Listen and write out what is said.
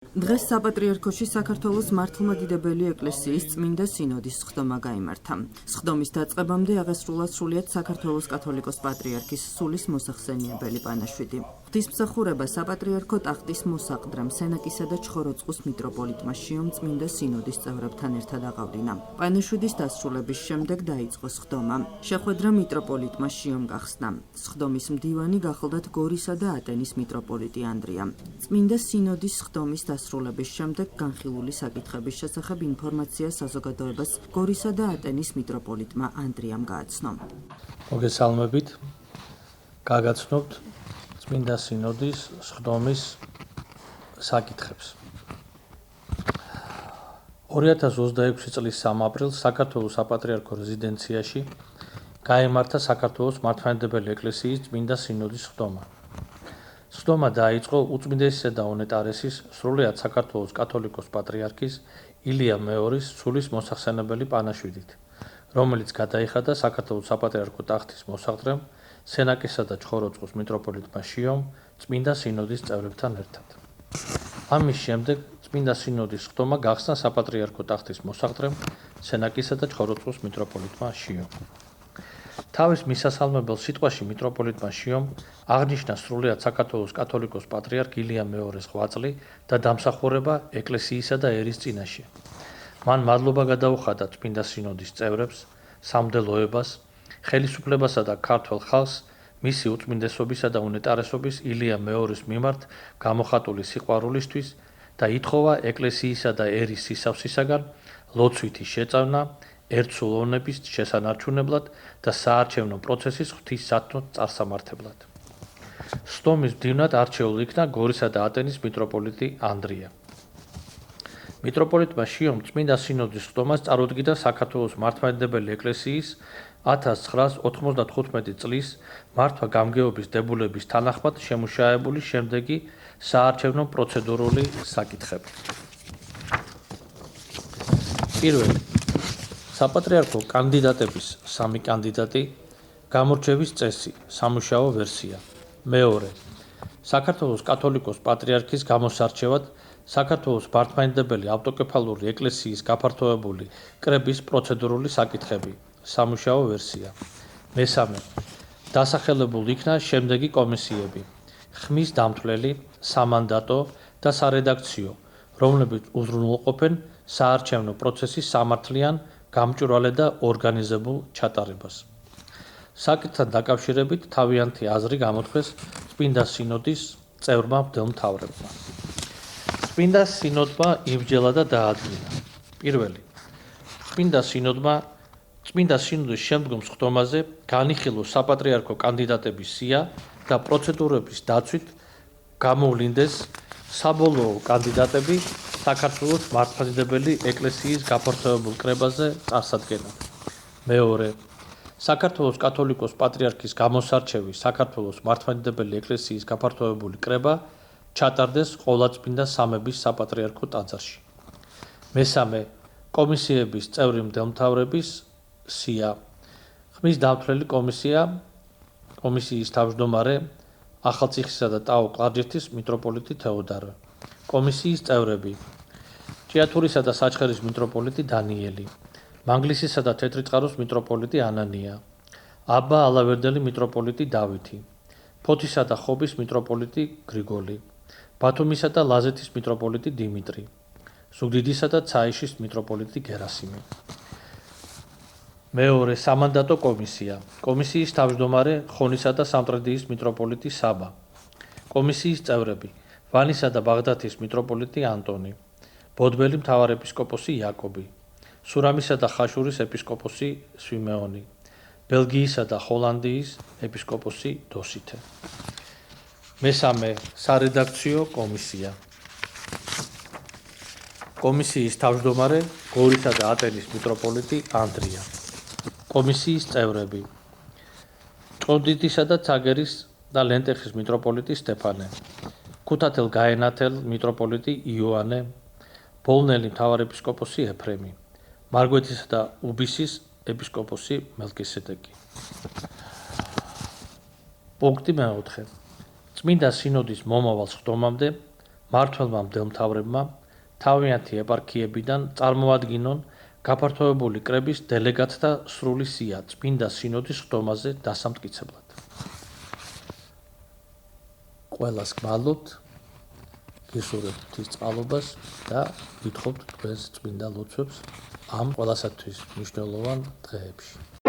დღეს საპატრიარქოში საქართველოს მართლმადიდებელი ეკლესიის წმინდა სინოდის სხდომა გაიმართა. სხდომის დაწყებამდე აღესრულა სრულიად საქართველოს კათოლიკოს პატრიარქის სულის მოსახსენიებელი პანაშვიდი. ღვთისმსახურება საპატრიარქო ტახტის მოსაყდრამ სენაკისა და ჩხოროწყუს მიტროპოლიტმა შიომ წმინდა სინოდის წევრებთან ერთად აყავდინა. პანაშვიდის დასრულების შემდეგ დაიწყო სხდომა. შეხვედრა მიტროპოლიტმა შიომ გახსნა. სხდომის მდივანი გახლდათ გორისა და ატენის მიტროპოლიტი ანდრია. წმინდა სინოდის სხდომის დასრულების შემდეგ განხილული საკითხების შესახებ ინფორმაცია საზოგადოებას გორისა და ატენის მიტროპოლიტმა ანდრიამ გააცნო. მოგესალმებით. გაგაცნობთ წმინდა სინოდის სხდომის საკითხებს. 2026 წლის 3 აპრილს საქართველოს საპატრიარქო რეზიდენციაში გაიმართა საქართველოს მართლმადიდებელი ეკლესიის წმინდა სინოდის სხდომა. სხდომა დაიწყო უწმინდესისა და უნეტარესის სრულიად საქართველოს კათოლიკოს პატრიარქის ილია მეორის სულის მოსახსენებელი პანაშვიდით, რომელიც გადაიხადა საქართველოს საპატრიარქო ტახტის მოსაყდრემ სენაკისა და ჩხოროწყუს მიტროპოლიტმა შიომ წმინდა სინოდის წევრებთან ერთად. ამის შემდეგ წმინდა სინოდის სხდომა გახსნა საპატრიარქო ტახტის მოსაყდრემ სენაკისა და ჩხოროწყუს მიტროპოლიტმა შიომ. თავის მისასალმებელ სიტყვაში მიტროპოლიტმა შიომ აღნიშნა სრულიად საქართველოს კათოლიკოს პატრიარქ ილია მეორის ღვაწლი და დამსახურება ეკლესიისა და ერის წინაშე. მან მადლობა გადაუხადა წმინდა სინოდის წევრებს, სამდელოებას, ხელისუფლებასა და ქართველ ხალხს მისი უწმინდესობისა და უნეტარესობის ილია მეორის მიმართ გამოხატული სიყვარულისთვის და ითხოვა ეკლესიისა და ერის სისავსისაგან ლოცვითი შეწავნა ერთსულოვნების შესანარჩუნებლად და საარჩევნო პროცესის ღვთისმსათნო წარსამართებლად. სხდომის მდივნად არჩეულ იქნა გორისა და ატენის მიტროპოლიტი ანდრია. მიტროპოლიტმა შიომ წმინდა სინოდის სხდომას წარუდგინა საქართველოს მართლმადიდებელი ეკლესიის 1995 წლის მართვა-გამგეობის დებულების თანახმად შემუშავებული შემდეგი საარჩევნო პროცედურული საკითხები. პირველი, საპატრიარქო კანდიდატების 3 კანდიდატი, გამორჩევის წესი, სამუშაო ვერსია. მეორე, საქართველოს კათოლიკოს პატრიარქის გამოსარჩევად საქართველოს მართლმადიდებელი ავტოკეფალური ეკლესიის გაფართოებული კრების პროცედურული საკითხები, სამუშაო ვერსია. მესამე, დასახელებულ იქნა შემდეგი კომისიები: ხმის დამთვლელი, სამანდატო და სარედაქციო, რომლებიც უზრუნველყოფენ საარჩევნო პროცესის სამართლიან, გამჭვირვალე და ორგანიზებულ ჩატარებას. საკითხთან დაკავშირებით თავიანთი აზრი გამოთქვეს წმინდა სინოდის წევრმა მღვდელმთავრებმა. წმინდა სინოდმა იმსჯელა და დაადგინა. პირველი, წმინდა სინოდის შემდგომ სხდომაზე განიხილოს საპატრიარქო კანდიდატების სია და პროცედურების დაცვით გამოვლინდეს საბოლოო კანდიდატები საქართველოს მართლმადიდებელი ეკლესიის გაფართოებულ კრებაზე წარსადგენად. მეორე, საქართველოს კათოლიკოს პატრიარქის გამოსარჩევის საქართველოს მართლმადიდებელი ეკლესიის გაფართოებული კრება ჩატარდეს ყოვლადწმინდა სამების საპატრიარქო ტაძარში. მესამე, კომისიების წევრი მღვდელმთავრების სია. ხმის დამთვლელი კომისიის თავმჯდომარე ახალციხისა და ტაო-კლარჯეთის მიტროპოლიტი თეოდორე. კომისიის წევრები: ჭიათურისა და საჩხერის მიტროპოლიტი დანიელი, მანგლისისა და თეთრიწყაროს მიტროპოლიტი ანანია, აბა ალავერდელი მიტროპოლიტი დავითი, ფოთისა და ხობის მიტროპოლიტი გრიგოლი, ბათუმისა და ლაზეთის მიტროპოლიტი დიმიტრი, ზუგდიდისა და ცაიშის მიტროპოლიტი გერასიმე. მეორე, სამანდატო კომისია. კომისიის თავმჯდომარე ხონისა და სამტრედიის მიტროპოლიტი საბა. კომისიის წევრები: ვანისა და ბაღდათის მიტროპოლიტი ანტონი, ბოდბელი მთავარეპისკოპოსი იაკობი, სურამისა და ხაშურის ეპისკოპოსი სვიმეონი, ბელგიისა და ჰოლანდიის ეპისკოპოსი დოსითე. მესამე, სარედაქციო კომისია. კომისიის თავმჯდომარე გორისა და ატენის მიტროპოლიტი ანდრია. კომისიის წევრები: ჭყონდიდისა და ცაგერის და ლენტეხის მიტროპოლიტი სტეფანე, ქუთათელ-გაენათელ მიტროპოლიტი იოანე, ბოლნელი მთავარეპისკოპოსი ეფრემი, მარგვეთისა და უბისის ეპისკოპოსი მელქისედეკი. პუნქტი მეოთხე. წმინდა სინოდის მომავალ სხდომამდე მმართველმა მდელმთავრებმა თავიანთი ეპარქიებიდან წარმოადგინონ გაფართოებული კრების დელეგატთა სრული სია წმინდა სინოდის ხდომაზე დასამტკიცებლად. ყველას გმალობთ, გისურვებთ ღვთისწყალობას და გითხოვთ თქვენს წმინდა ლოცვებს ამ ყველასათვის მნიშვნელოვან დღეებში.